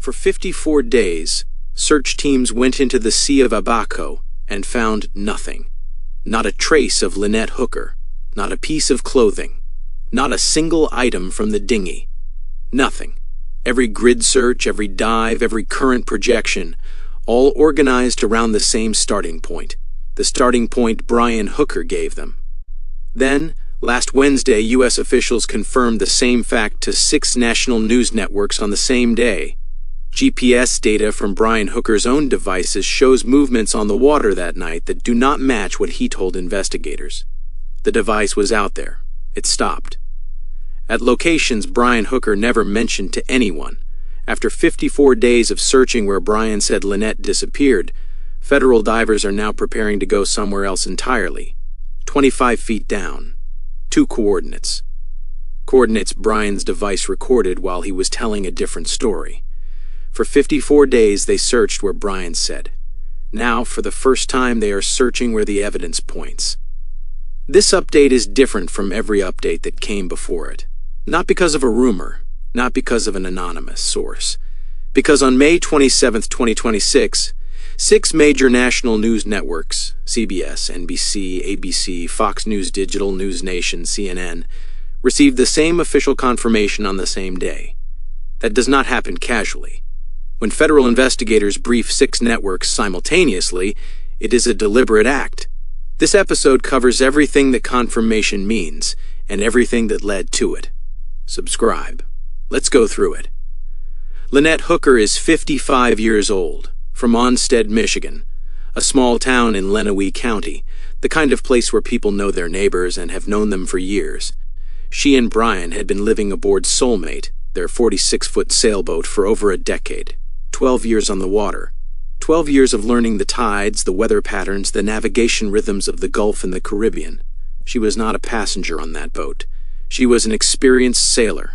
For 54 days, search teams went into the Sea of Abaco and found nothing. Not a trace of Lynette Hooker, not a piece of clothing, not a single item from the dinghy. Nothing. Every grid search, every dive, every current projection, all organized around the same starting point, the starting point Brian Hooker gave them. Then, last Wednesday, U.S. officials confirmed the same fact to 6 national news networks on the same day. GPS data from Brian Hooker's own devices shows movements on the water that night that do not match what he told investigators. The device was out there. It stopped. At locations Brian Hooker never mentioned to anyone. After 54 days of searching where Brian said Lynette disappeared, federal divers are now preparing to go somewhere else entirely. 25 feet down. 2 coordinates. Coordinates Brian's device recorded while he was telling a different story. For 54 days they searched where Brian said. Now, for the first time, they are searching where the evidence points. This update is different from every update that came before it. Not because of a rumor, not because of an anonymous source. Because on May 27, 2026, 6 major national news networks, CBS, NBC, ABC, Fox News Digital, News Nation, CNN, received the same official confirmation on the same day. That does not happen casually. When federal investigators brief 6 networks simultaneously, it is a deliberate act. This episode covers everything that confirmation means and everything that led to it. Subscribe. Let's go through it. Lynette Hooker is 55 years old, from Onstead, Michigan, a small town in Lenawee County, the kind of place where people know their neighbors and have known them for years. She and Brian had been living aboard Soulmate, their 46-foot sailboat, for over a decade. 12 years on the water. 12 years of learning the tides, the weather patterns, the navigation rhythms of the Gulf and the Caribbean. She was not a passenger on that boat. She was an experienced sailor,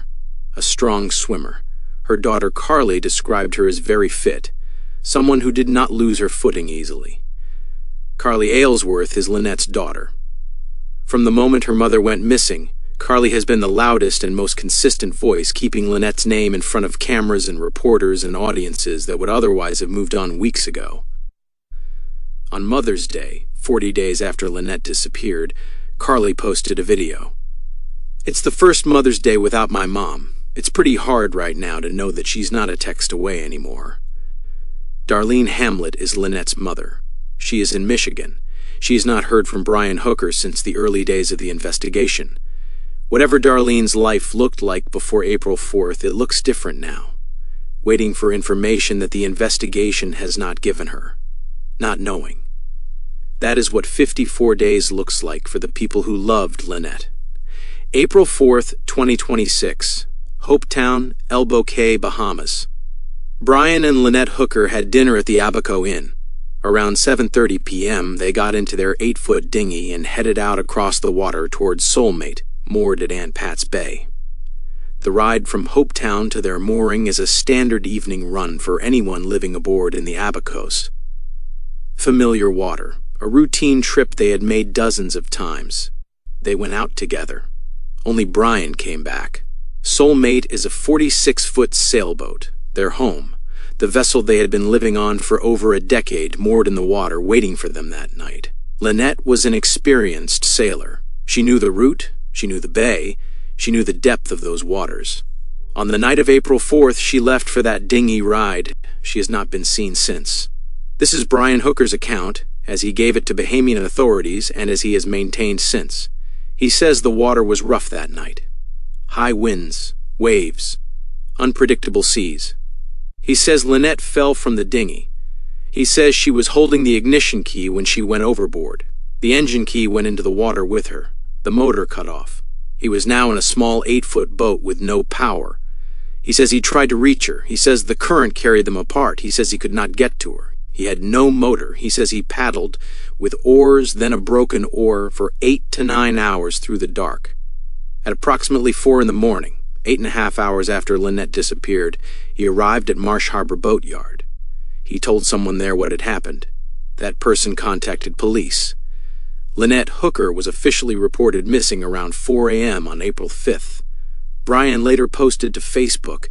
a strong swimmer. Her daughter Carly described her as very fit, someone who did not lose her footing easily. Carly Aylesworth is Lynette's daughter. From the moment her mother went missing, Carly has been the loudest and most consistent voice, keeping Lynette's name in front of cameras and reporters and audiences that would otherwise have moved on weeks ago. On Mother's Day, 40 days after Lynette disappeared, Carly posted a video. "It's the first Mother's Day without my mom. It's pretty hard right now to know that she's not a text away anymore." Darlene Hamlet is Lynette's mother. She is in Michigan. She has not heard from Brian Hooker since the early days of the investigation. Whatever Darlene's life looked like before April 4th, it looks different now. Waiting for information that the investigation has not given her. Not knowing. That is what 54 days looks like for the people who loved Lynette. April 4th, 2026. Hopetown, Elbow Cay, Bahamas. Brian and Lynette Hooker had dinner at the Abaco Inn. Around 7:30 p.m., they got into their 8-foot dinghy and headed out across the water towards Soulmate, moored at Aunt Pat's Bay. The ride from Hopetown to their mooring is a standard evening run for anyone living aboard in the Abacos. Familiar water, a routine trip they had made dozens of times. They went out together. Only Brian came back. Soulmate is a 46-foot sailboat, their home, the vessel they had been living on for over a decade, moored in the water, waiting for them that night. Lynette was an experienced sailor. She knew the route, she knew the bay, she knew the depth of those waters. On the night of April 4th, she left for that dinghy ride. She has not been seen since. This is Brian Hooker's account, as he gave it to Bahamian authorities and as he has maintained since. He says the water was rough that night. High winds, waves, unpredictable seas. He says Lynette fell from the dinghy. He says she was holding the ignition key when she went overboard. The engine key went into the water with her. The motor cut off. He was now in a small 8-foot boat with no power. He says he tried to reach her. He says the current carried them apart. He says he could not get to her. He had no motor. He says he paddled with oars, then a broken oar, for 8 to 9 hours through the dark. At approximately 4 in the morning, 8.5 hours after Lynette disappeared, he arrived at Marsh Harbor Boat Yard. He told someone there what had happened. That person contacted police. Lynette Hooker was officially reported missing around 4 a.m. on April 5th. Brian later posted to Facebook,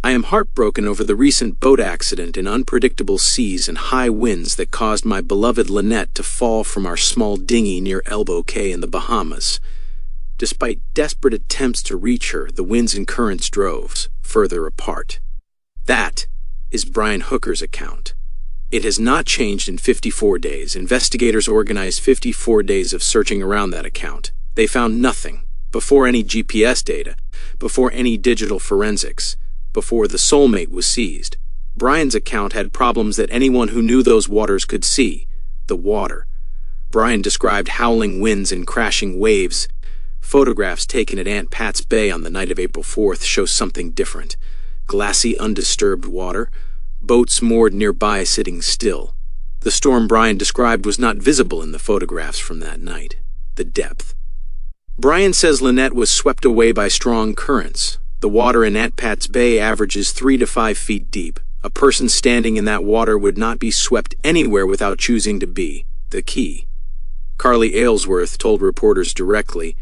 I am heartbroken over the recent boat accident in unpredictable seas and high winds that caused my beloved Lynette to fall from our small dinghy near Elbow Cay in the Bahamas. Despite desperate attempts to reach her, the winds and currents drove us further apart. That is Brian Hooker's account. It has not changed in 54 days. Investigators organized 54 days of searching around that account. They found nothing. Before any GPS data, before any digital forensics, before the Soulmate was seized, Brian's account had problems that anyone who knew those waters could see. The water. Brian described howling winds and crashing waves. Photographs taken at Aunt Pat's Bay on the night of April 4th show something different. Glassy, undisturbed water, boats moored nearby sitting still. The storm Brian described was not visible in the photographs from that night. The depth. Brian says Lynette was swept away by strong currents. The water in Aunt Pat's Bay averages 3 to 5 feet deep. A person standing in that water would not be swept anywhere without choosing to be. The key. Carly Aylesworth told reporters directly,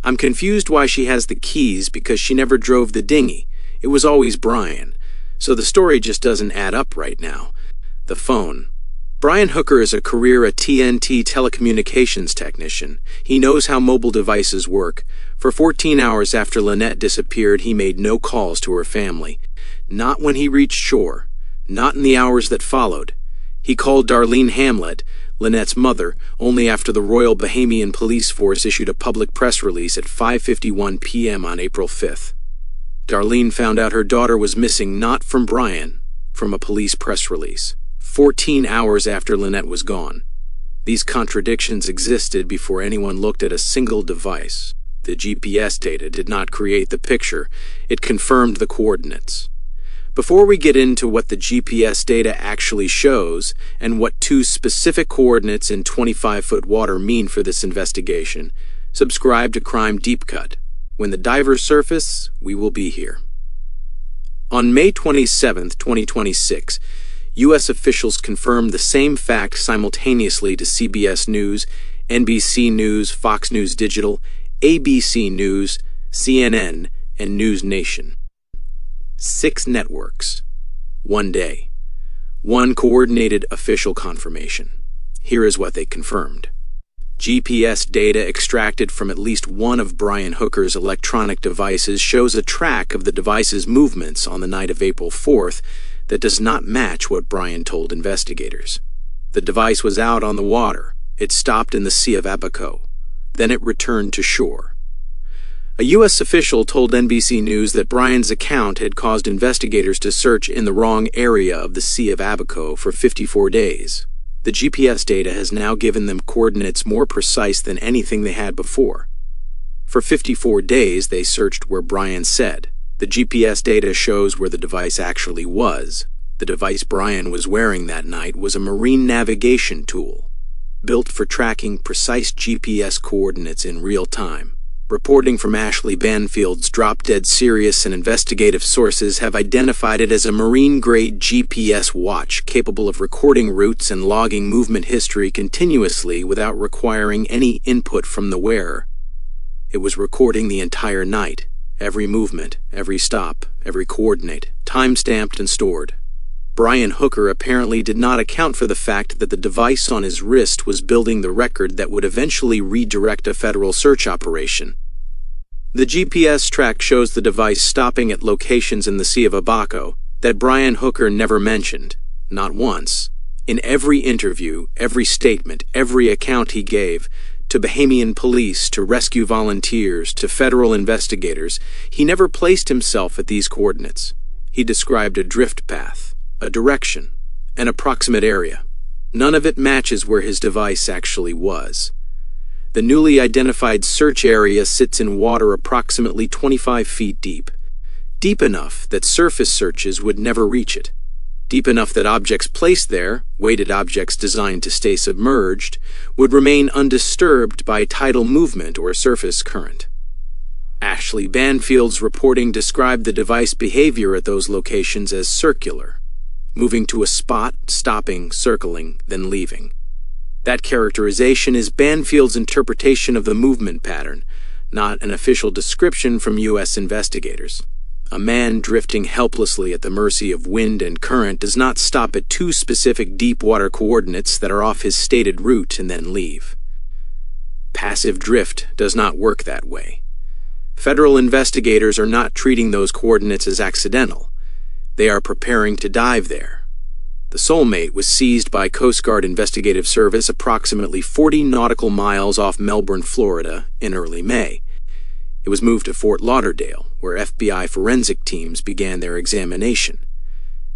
"I'm confused why she has the keys because she never drove the dinghy. It was always Brian. So the story just doesn't add up right now." The phone. Brian Hooker is a career TNT telecommunications technician. He knows how mobile devices work. For 14 hours after Lynette disappeared, he made no calls to her family. Not when he reached shore. Not in the hours that followed. He called Darlene Hamlet, Lynette's mother, only after the Royal Bahamian Police Force issued a public press release at 5:51 p.m. on April 5th. Darlene found out her daughter was missing not from Brian, from a police press release. 14 hours after Lynette was gone. These contradictions existed before anyone looked at a single device. The GPS data did not create the picture, it confirmed the coordinates. Before we get into what the GPS data actually shows and what 2 specific coordinates in 25-foot water mean for this investigation, subscribe to Crime Deepcut. When the divers surface, we will be here. On May 27, 2026, U.S. officials confirmed the same fact simultaneously to CBS News, NBC News, Fox News Digital, ABC News, CNN, and News Nation. 6 networks. 1 day. 1 coordinated official confirmation. Here is what they confirmed. GPS data extracted from at least one of Brian Hooker's electronic devices shows a track of the device's movements on the night of April 4th that does not match what Brian told investigators. The device was out on the water. It stopped in the Sea of Abaco. Then it returned to shore. A U.S. official told NBC News that Brian's account had caused investigators to search in the wrong area of the Sea of Abaco for 54 days. The GPS data has now given them coordinates more precise than anything they had before. For 54 days, they searched where Brian said. The GPS data shows where the device actually was. The device Brian was wearing that night was a marine navigation tool, built for tracking precise GPS coordinates in real time. Reporting from Ashley Banfield's Drop Dead Serious and investigative sources have identified it as a marine-grade GPS watch capable of recording routes and logging movement history continuously without requiring any input from the wearer. It was recording the entire night, every movement, every stop, every coordinate, time-stamped and stored. Brian Hooker apparently did not account for the fact that the device on his wrist was building the record that would eventually redirect a federal search operation. The GPS track shows the device stopping at locations in the Sea of Abaco that Brian Hooker never mentioned, not once. In every interview, every statement, every account he gave, to Bahamian police, to rescue volunteers, to federal investigators, he never placed himself at these coordinates. He described a drift path, a direction, an approximate area. None of it matches where his device actually was. The newly identified search area sits in water approximately 25 feet deep. Deep enough that surface searches would never reach it. Deep enough that objects placed there, weighted objects designed to stay submerged, would remain undisturbed by tidal movement or surface current. Ashley Banfield's reporting described the device behavior at those locations as circular, moving to a spot, stopping, circling, then leaving. That characterization is Banfield's interpretation of the movement pattern, not an official description from U.S. investigators. A man drifting helplessly at the mercy of wind and current does not stop at two specific deep water coordinates that are off his stated route and then leave. Passive drift does not work that way. Federal investigators are not treating those coordinates as accidental. They are preparing to dive there. The Soulmate was seized by Coast Guard Investigative Service approximately 40 nautical miles off Melbourne, Florida, in early May. It was moved to Fort Lauderdale, where FBI forensic teams began their examination.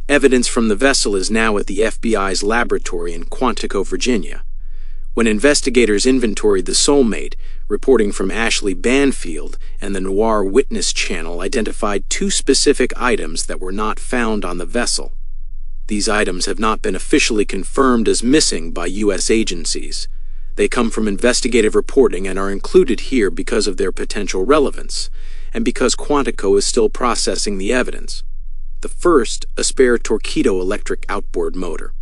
Evidence from the vessel is now at the FBI's laboratory in Quantico, Virginia. When investigators inventoried the Soulmate, reporting from Ashley Banfield and the Noir Witness Channel identified two specific items that were not found on the vessel. These items have not been officially confirmed as missing by U.S. agencies. They come from investigative reporting and are included here because of their potential relevance, and because Quantico is still processing the evidence. The first, a spare Torqeedo electric outboard motor.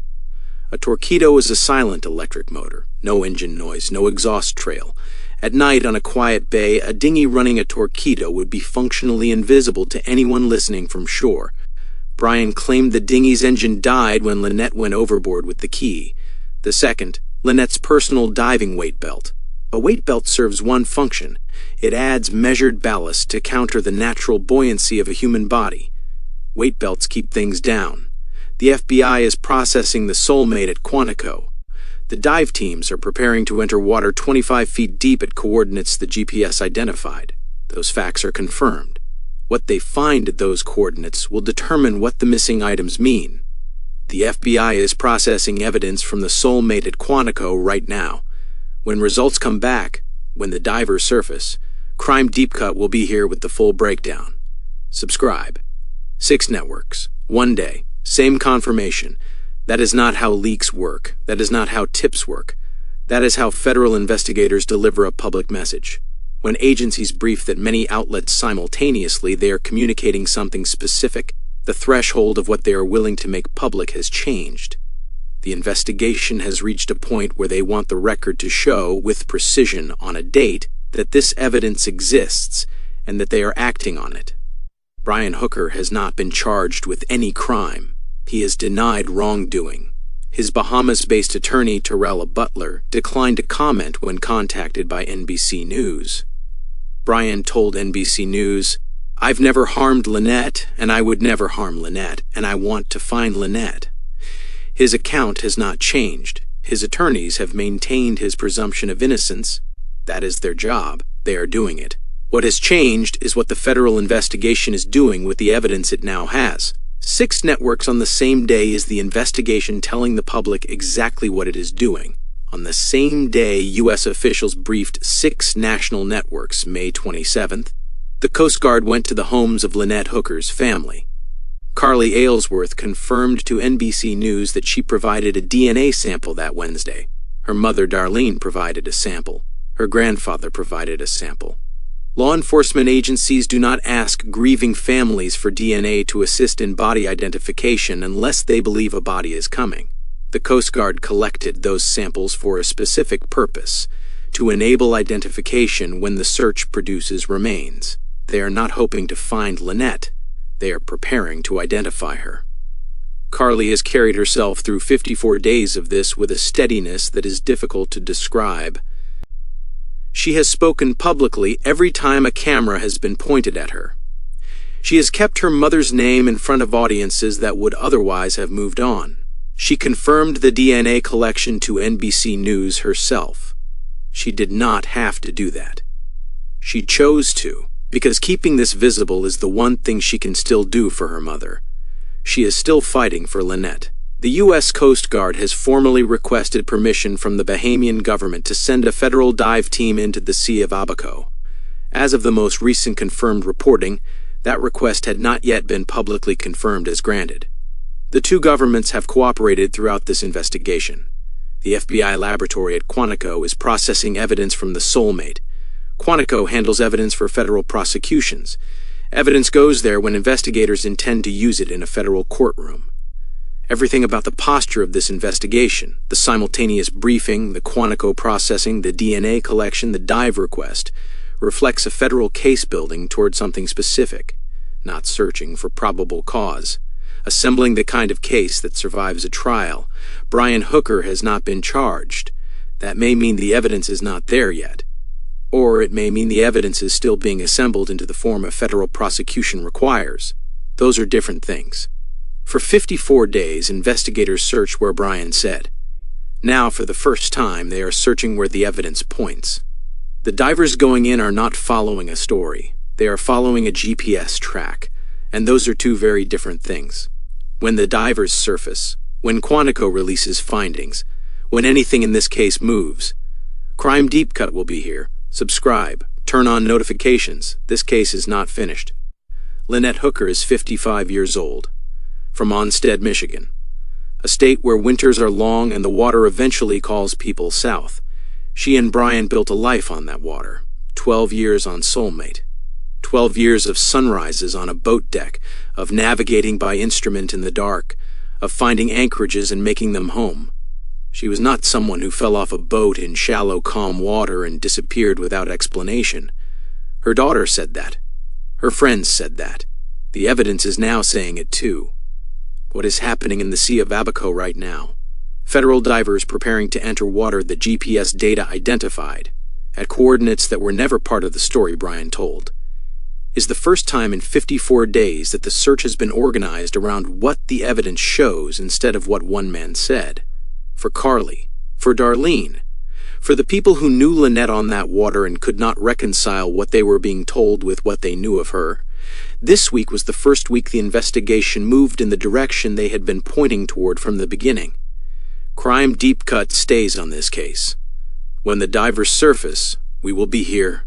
A Torqeedo is a silent electric motor, no engine noise, no exhaust trail. At night on a quiet bay, a dinghy running a Torqeedo would be functionally invisible to anyone listening from shore. Brian claimed the dinghy's engine died when Lynette went overboard with the key. The second, Lynette's personal diving weight belt. A weight belt serves one function. It adds measured ballast to counter the natural buoyancy of a human body. Weight belts keep things down. The FBI is processing the Soulmate at Quantico. The dive teams are preparing to enter water 25 feet deep at coordinates the GPS identified. Those facts are confirmed. What they find at those coordinates will determine what the missing items mean. The FBI is processing evidence from the Soulmate at Quantico right now. When results come back, when the divers surface, Crime Deepcut will be here with the full breakdown. Subscribe. 6 networks, one day, same confirmation. That is not how leaks work. That is not how tips work. That is how federal investigators deliver a public message. When agencies brief that many outlets simultaneously, they are communicating something specific. The threshold of what they are willing to make public has changed. The investigation has reached a point where they want the record to show, with precision on a date, that this evidence exists and that they are acting on it. Brian Hooker has not been charged with any crime. He has denied wrongdoing. His Bahamas-based attorney, Terrella Butler, declined to comment when contacted by NBC News. Brian told NBC News, "I've never harmed Lynette, and I would never harm Lynette, and I want to find Lynette." His account has not changed. His attorneys have maintained his presumption of innocence. That is their job. They are doing it. What has changed is what the federal investigation is doing with the evidence it now has. 6 networks on the same day is the investigation telling the public exactly what it is doing. On the same day, U.S. officials briefed 6 national networks, May 27th. The Coast Guard went to the homes of Lynette Hooker's family. Carly Aylesworth confirmed to NBC News that she provided a DNA sample that Wednesday. Her mother, Darlene, provided a sample. Her grandfather provided a sample. Law enforcement agencies do not ask grieving families for DNA to assist in body identification unless they believe a body is coming. The Coast Guard collected those samples for a specific purpose, to enable identification when the search produces remains. They are not hoping to find Lynette. They are preparing to identify her. Carly has carried herself through 54 days of this with a steadiness that is difficult to describe. She has spoken publicly every time a camera has been pointed at her. She has kept her mother's name in front of audiences that would otherwise have moved on. She confirmed the DNA collection to NBC News herself. She did not have to do that. She chose to, because keeping this visible is the one thing she can still do for her mother. She is still fighting for Lynette. The U.S. Coast Guard has formally requested permission from the Bahamian government to send a federal dive team into the Sea of Abaco. As of the most recent confirmed reporting, that request had not yet been publicly confirmed as granted. The two governments have cooperated throughout this investigation. The FBI laboratory at Quantico is processing evidence from the Soulmate. Quantico handles evidence for federal prosecutions. Evidence goes there when investigators intend to use it in a federal courtroom. Everything about the posture of this investigation, the simultaneous briefing, the Quantico processing, the DNA collection, the dive request, reflects a federal case building toward something specific. not searching for probable cause. Assembling the kind of case that survives a trial. Brian Hooker has not been charged. That may mean the evidence is not there yet. Or it may mean the evidence is still being assembled into the form a federal prosecution requires. Those are different things. For 54 days, investigators search where Brian said. Now, for the first time, they are searching where the evidence points. The divers going in are not following a story. They are following a GPS track, and those are two very different things. When the divers surface, when Quantico releases findings, when anything in this case moves, Crime Deepcut will be here. Subscribe, turn on notifications. This case is not finished. Lynette Hooker is 55 years old, from Onstead, Michigan, a state where winters are long and the water eventually calls people south. She and Brian built a life on that water, 12 years on Soulmate. 12 years of sunrises on a boat deck, of navigating by instrument in the dark, of finding anchorages and making them home. She was not someone who fell off a boat in shallow, calm water and disappeared without explanation. Her daughter said that. Her friends said that. The evidence is now saying it too. What is happening in the Sea of Abaco right now? Federal divers preparing to enter water the GPS data identified, at coordinates that were never part of the story Brian told. Is the first time in 54 days that the search has been organized around what the evidence shows instead of what one man said. For Carly, for Darlene, for the people who knew Lynette on that water and could not reconcile what they were being told with what they knew of her. This week was the first week the investigation moved in the direction they had been pointing toward from the beginning. Crime Deepcut stays on this case. When the divers surface, we will be here.